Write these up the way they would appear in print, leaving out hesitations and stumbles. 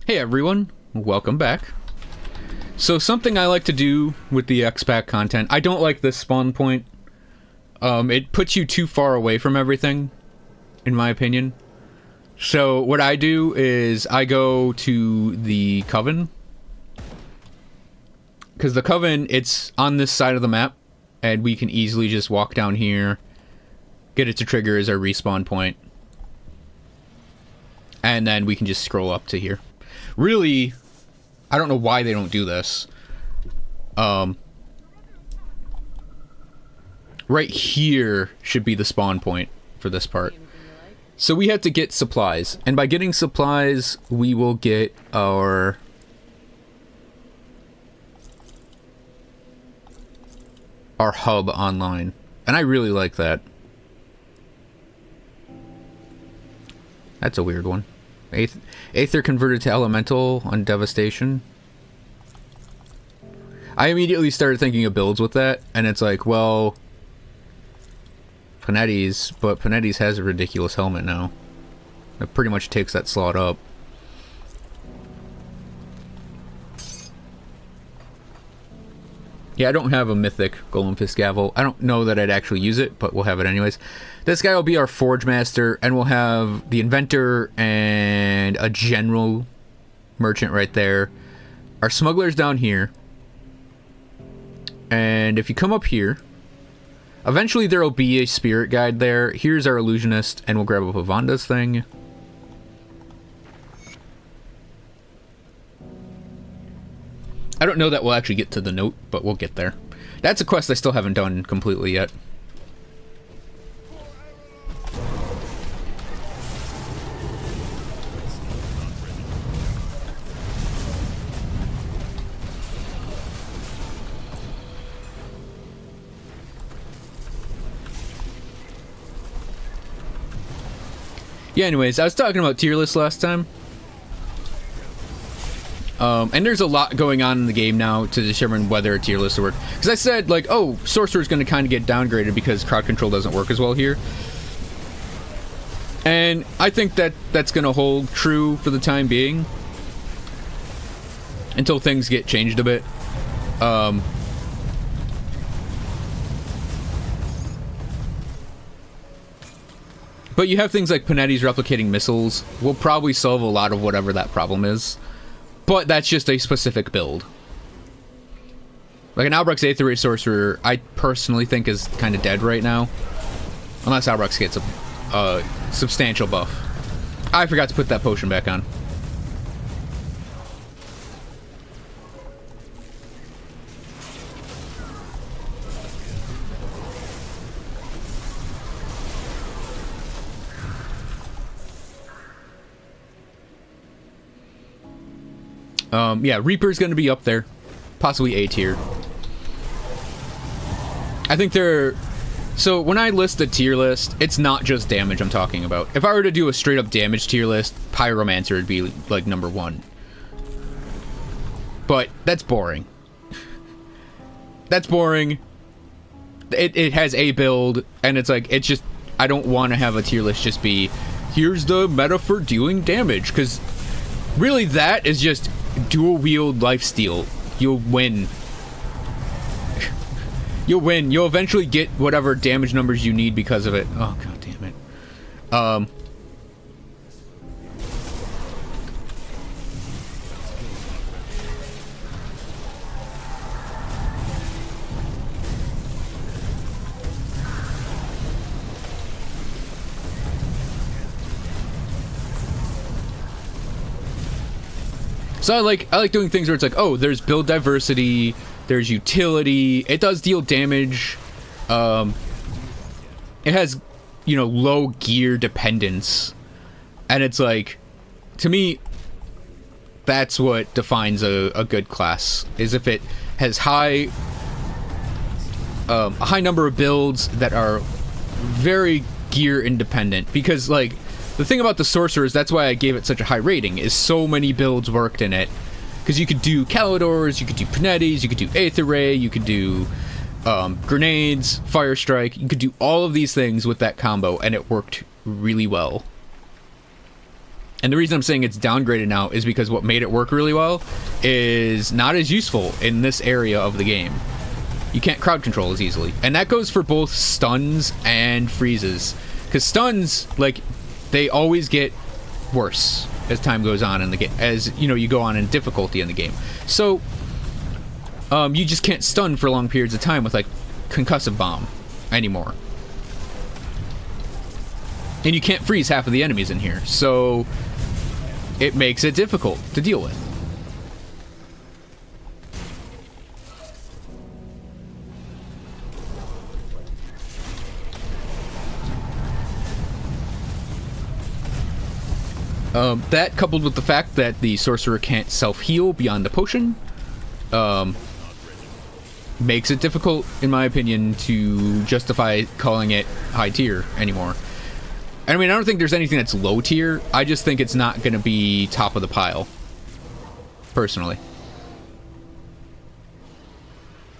Hey everyone, welcome back. So something I like to do with the expat content, I don't like this spawn point. It puts you too far away from everything, in my opinion. So what I do is I go to the Coven. Because the Coven, it's on this side of the map, and we can easily just walk down here, get it to trigger as our respawn point, and then we can just scroll up to here. Really, I don't know why they don't do this. Right here should be the spawn point for this part. So we have to get supplies, and by getting supplies, we will get our hub online, and I really like that. That's a weird one. Aether converted to elemental on devastation. I immediately started thinking of builds with that, and it's like, well, Panetti's, but Panetti's has a ridiculous helmet now. It pretty much takes that slot up. Yeah, I don't have a mythic Golem Fist Gavel. I don't know that I'd actually use it, but we'll have it anyways. This guy will be our Forge Master, and we'll have the Inventor and a General Merchant right there. Our Smuggler's down here. And if you come up here, eventually there will be a Spirit Guide there. Here's our Illusionist, and we'll grab up Avanda's thing. I don't know that we'll actually get to the note, but we'll get there. That's a quest I still haven't done completely yet. Yeah, anyways, I was talking about tier lists last time. And there's a lot going on in the game now to determine whether a tier list will work. Because I said, like, oh, Sorcerer's going to kind of get downgraded because crowd control doesn't work as well here. And I think that that's going to hold true for the time being. Until things get changed a bit. But you have things like Panetti's replicating missiles. Will probably solve a lot of whatever that problem is. But that's just a specific build. Like an Albrecht's Aether Ray Sorcerer, I personally think is kind of dead right now. Unless Albrecht gets a substantial buff. I forgot to put that potion back on. Yeah, Reaper's going to be up there. Possibly A tier. I think they're... So, when I list the tier list, it's not just damage I'm talking about. If I were to do a straight-up damage tier list, Pyromancer would be, like, number 1. But, that's boring. That's boring. It has a build, and it's like, it's just... I don't want to have a tier list just be, here's the meta for dealing damage, because really that is just... dual wield lifesteal. You'll win. You'll win. You'll eventually get whatever damage numbers you need because of it. Oh, god damn it. So I like doing things where it's like, oh, there's build diversity, there's utility, it does deal damage, it has, you know, low gear dependence, and it's like, to me, that's what defines a good class, is if it has a high number of builds that are very gear independent, because, like, the thing about the Sorcerers, that's why I gave it such a high rating, is so many builds worked in it. Because you could do Calidors, you could do Panetti's, you could do Aether Ray, you could do grenades, Fire Strike. You could do all of these things with that combo, and it worked really well. And the reason I'm saying it's downgraded now is because what made it work really well is not as useful in this area of the game. You can't crowd control as easily. And that goes for both stuns and freezes. Because stuns, like, they always get worse as time goes on in the game, as, you know, you go on in difficulty in the game. So, you just can't stun for long periods of time with, like, concussive bomb anymore. And you can't freeze half of the enemies in here. So, it makes it difficult to deal with. That coupled with the fact that the sorcerer can't self-heal beyond the potion, makes it difficult, in my opinion, to justify calling it high tier anymore. I mean, I don't think there's anything that's low tier. I just think it's not going to be top of the pile, personally.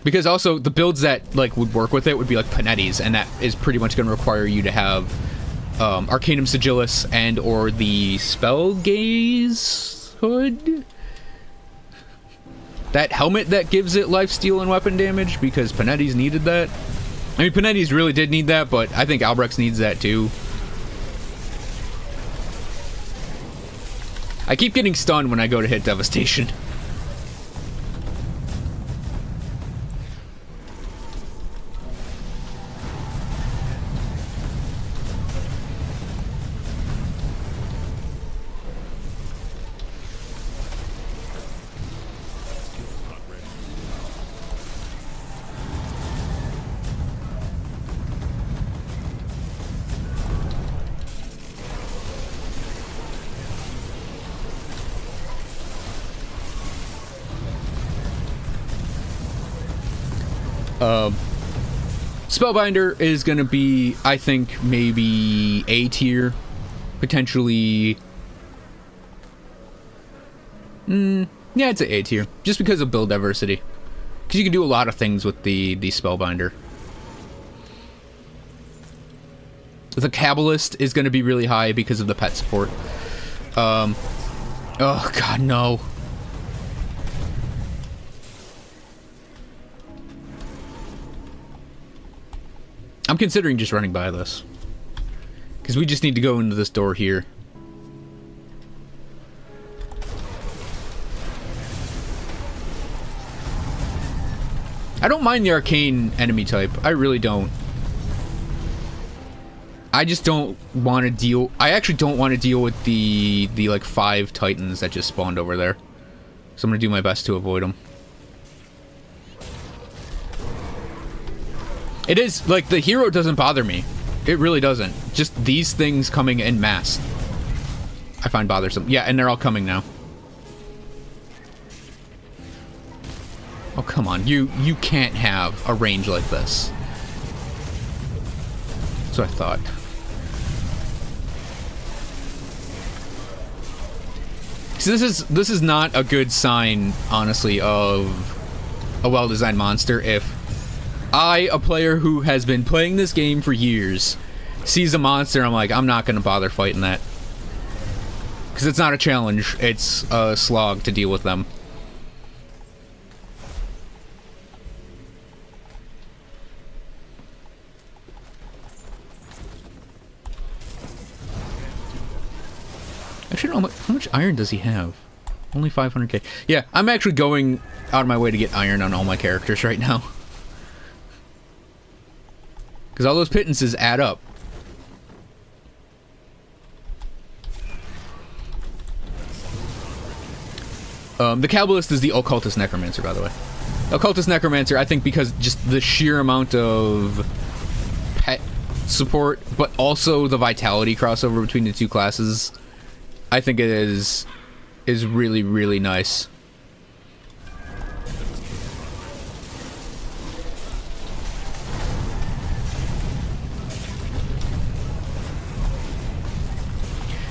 Because also, the builds that, like, would work with it would be, like, Panetti's, and that is pretty much going to require you to have Arcanum Sigillus and or the Spell Gaze hood. That helmet that gives it lifesteal and weapon damage, because Panetti's needed that. I mean, Panetti's really did need that, but I think Albrecht needs that too. I keep getting stunned when I go to hit Devastation. Spellbinder is going to be, I think, maybe A tier, potentially. Yeah, it's an A tier, just because of build diversity. Because you can do a lot of things with the Spellbinder. The Kabbalist is going to be really high because of the pet support. Oh god, no. I'm considering just running by this. Because we just need to go into this door here. I don't mind the arcane enemy type. I really don't. I just don't want to deal... I actually don't want to deal with the like 5 titans that just spawned over there. So I'm going to do my best to avoid them. It is, like, the hero doesn't bother me. It really doesn't. Just these things coming en masse I find bothersome. Yeah, and they're all coming now. Oh, come on. You can't have a range like this. That's what I thought. So this is not a good sign, honestly, of a well-designed monster if I, a player who has been playing this game for years, sees a monster, I'm like, I'm not going to bother fighting that. Because it's not a challenge, it's a slog to deal with them. Actually, how much iron does he have? Only 500k. Yeah, I'm actually going out of my way to get iron on all my characters right now. Because all those pittances add up. The Kabbalist is the Occultist Necromancer, by the way. Occultist Necromancer, I think because just the sheer amount of pet support, but also the vitality crossover between the two classes, I think it is really, really nice.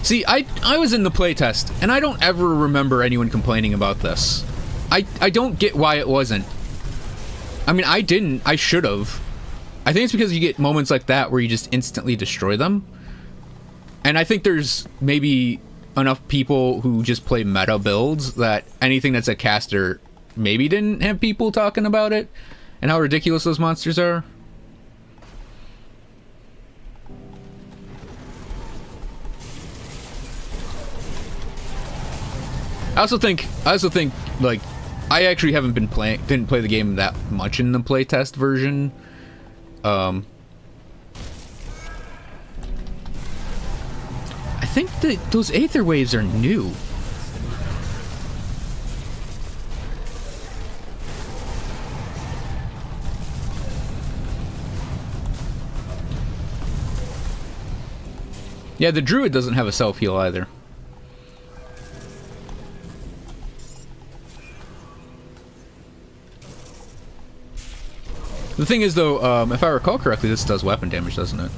See, I was in the playtest, and I don't ever remember anyone complaining about this. I don't get why it wasn't. I mean, I didn't. I should have. I think it's because you get moments like that where you just instantly destroy them. And I think there's maybe enough people who just play meta builds that anything that's a caster maybe didn't have people talking about it and how ridiculous those monsters are. I also think like I actually didn't play the game that much in the playtest version. I think that those Aether Waves are new. Yeah, the Druid doesn't have a self-heal either. The thing is, though, if I recall correctly, this does weapon damage, doesn't it?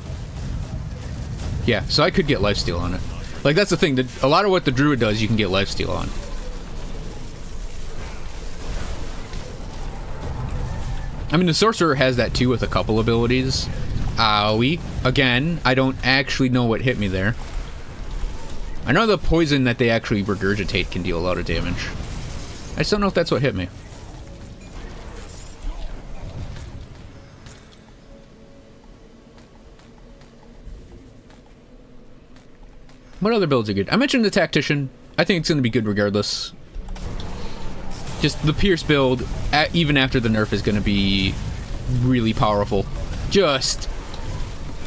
Yeah, so I could get lifesteal on it. Like, that's the thing. A lot of what the Druid does, you can get lifesteal on. I mean, the Sorcerer has that, too, with a couple abilities. Owie. Again, I don't actually know what hit me there. I know the poison that they actually regurgitate can deal a lot of damage. I just don't know if that's what hit me. What other builds are good? I mentioned the Tactician. I think it's going to be good regardless. Just the Pierce build, even after the nerf, is going to be really powerful.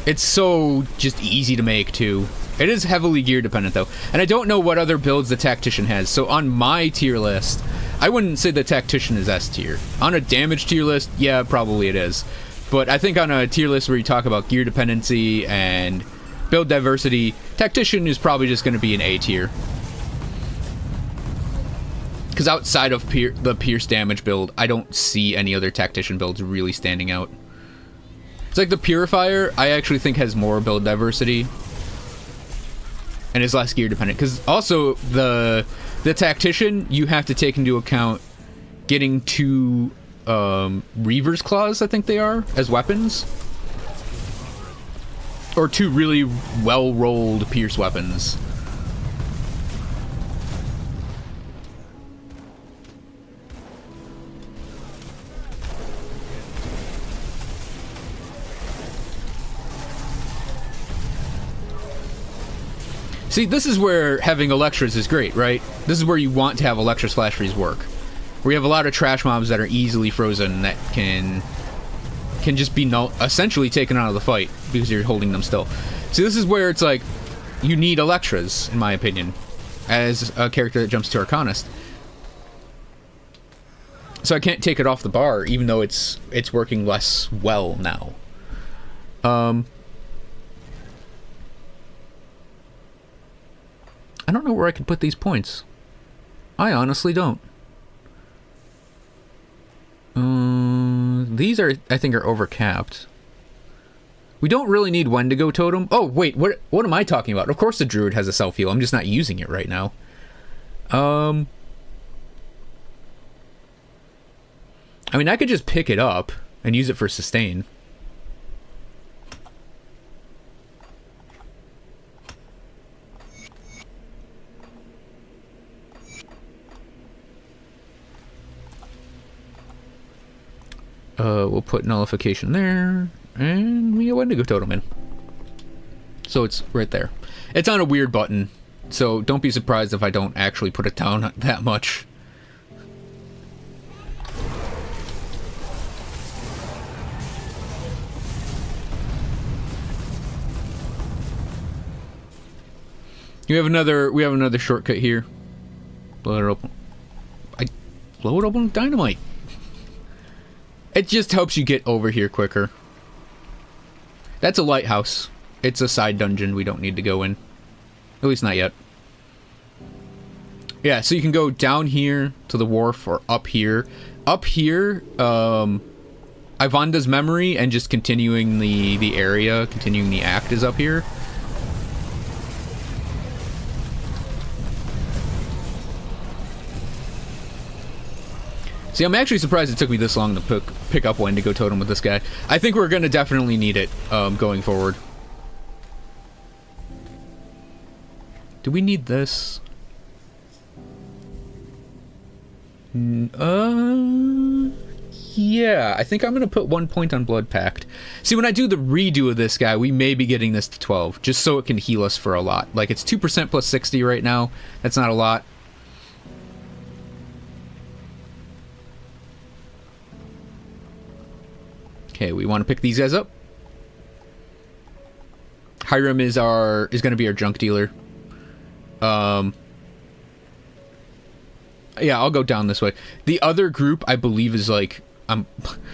It's so just easy to make, too. It is heavily gear dependent, though. And I don't know what other builds the Tactician has. So on my tier list, I wouldn't say the Tactician is S tier. On a damage tier list, yeah, probably it is. But I think on a tier list where you talk about gear dependency and build diversity, Tactician is probably just going to be an A tier. Because outside of the Pierce damage build, I don't see any other Tactician builds really standing out. It's like the Purifier, I actually think has more build diversity. And is less gear dependent. Because also, the Tactician, you have to take into account getting 2 Reaver's Claws, I think they are, as weapons. Or 2 really well-rolled Pierce weapons. See, this is where having Electras is great, right? This is where you want to have Electra's Flash Freeze work. Where you have a lot of trash mobs that are easily frozen that can just be essentially taken out of the fight because you're holding them still. See, this is where it's like, you need Electras, in my opinion, as a character that jumps to Arcanist. So I can't take it off the bar, even though it's working less well now. I don't know where I could put these points. I honestly don't. These are, I think, are overcapped. We don't really need Wendigo Totem. Oh, wait, what am I talking about? Of course the Druid has a self-heal. I'm just not using it right now. I mean, I could just pick it up and use it for sustain. We'll put nullification there, and we get Wendigo Totem in. So it's right there. It's on a weird button, so don't be surprised if I don't actually put it down that much. We have another shortcut here. Blow it open. I blow it open with dynamite. It just helps you get over here quicker. That's a lighthouse. It's a side dungeon we don't need to go in. At least not yet. Yeah, so you can go down here to the wharf or up here. Up here, Ivanda's memory and just continuing the area, continuing the act is up here. See, I'm actually surprised it took me this long to pick up Wendigo Totem with this guy. I think we're going to definitely need it going forward. Do we need this? Yeah, I think I'm gonna put 1 point on Blood Pact. See, when I do the redo of this guy, we may be getting this to 12, just so it can heal us for a lot. Like, it's 2% plus 60 right now. That's not a lot. Okay, we want to pick these guys up. Hiram is gonna be our junk dealer. Yeah, I'll go down this way. The other group, I believe, is like,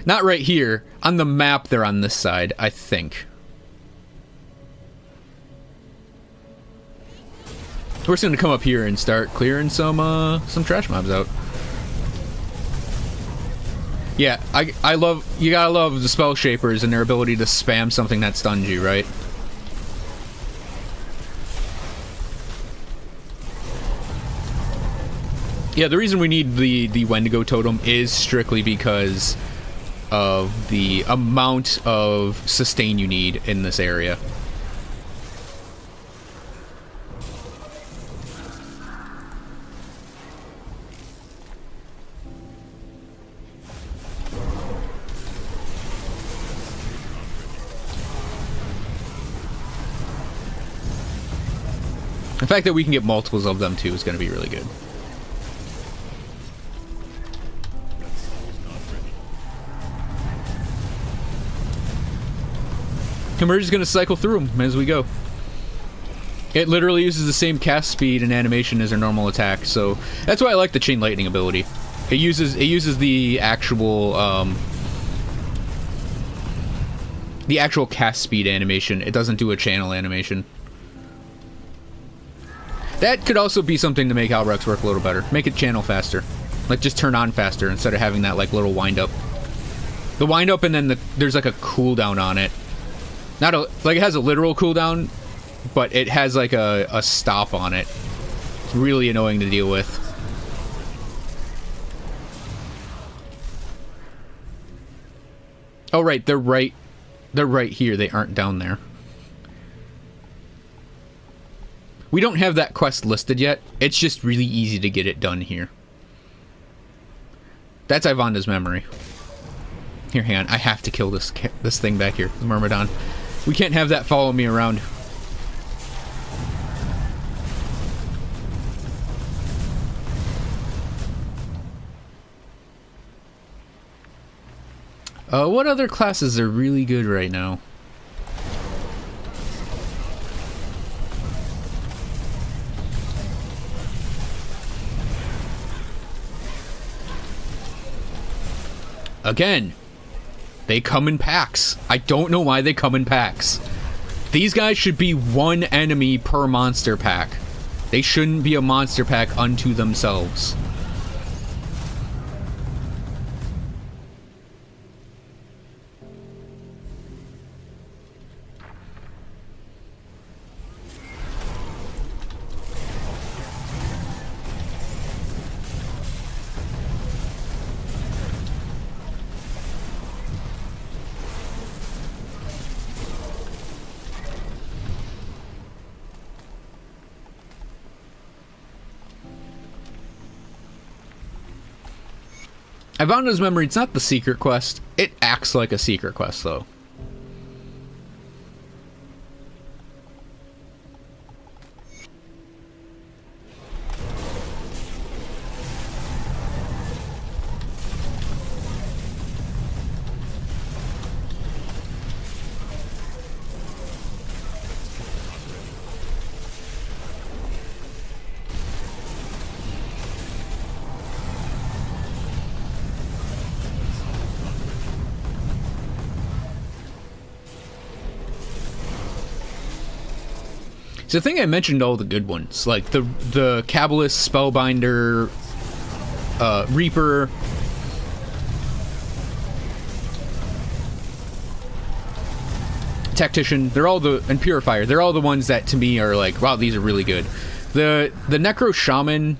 not right here. On the map, they're on this side, I think. We're just gonna come up here and start clearing some trash mobs out. Yeah, I love, you gotta love the spell shapers and their ability to spam something that stuns you, right? Yeah, the reason we need the Wendigo totem is strictly because of the amount of sustain you need in this area. The fact that we can get multiples of them too is going to be really good. And we're just going to cycle through them as we go. It literally uses the same cast speed and animation as our normal attack, so that's why I like the Chain Lightning ability. It uses the actual cast speed animation. It doesn't do a channel animation. That could also be something to make Albrecht work a little better. Make it channel faster. Like, just turn on faster instead of having that, like, little wind-up. The wind-up and then there's, like, a cooldown on it. Not a, like, it has a literal cooldown, but it has, like, a stop on it. It's really annoying to deal with. Oh, right, they're right here. They aren't down there. We don't have that quest listed yet. It's just really easy to get it done here. That's Ivanda's memory. Here, hang on. I have to kill this thing back here, the Myrmidon. We can't have that follow me around. What other classes are really good right now? Again, they come in packs. I don't know why they come in packs. These guys should be one enemy per monster pack. They shouldn't be a monster pack unto themselves. Ivanda's memory, it's not the secret quest. It acts like a secret quest, though. So I think I mentioned all the good ones, like the Kabbalist, Spellbinder, Reaper, Tactician. They're all and Purifier. They're all the ones that to me are like, wow, these are really good. The Necro Shaman,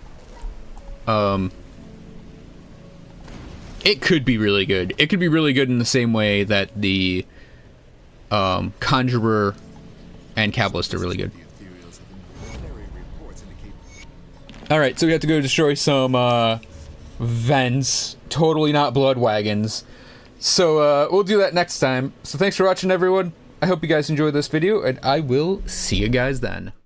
it could be really good. It could be really good in the same way that the Conjurer and Kabbalist are really good. Alright, so we have to go destroy some, vents. Totally not blood wagons. So, we'll do that next time. So thanks for watching, everyone. I hope you guys enjoyed this video, and I will see you guys then.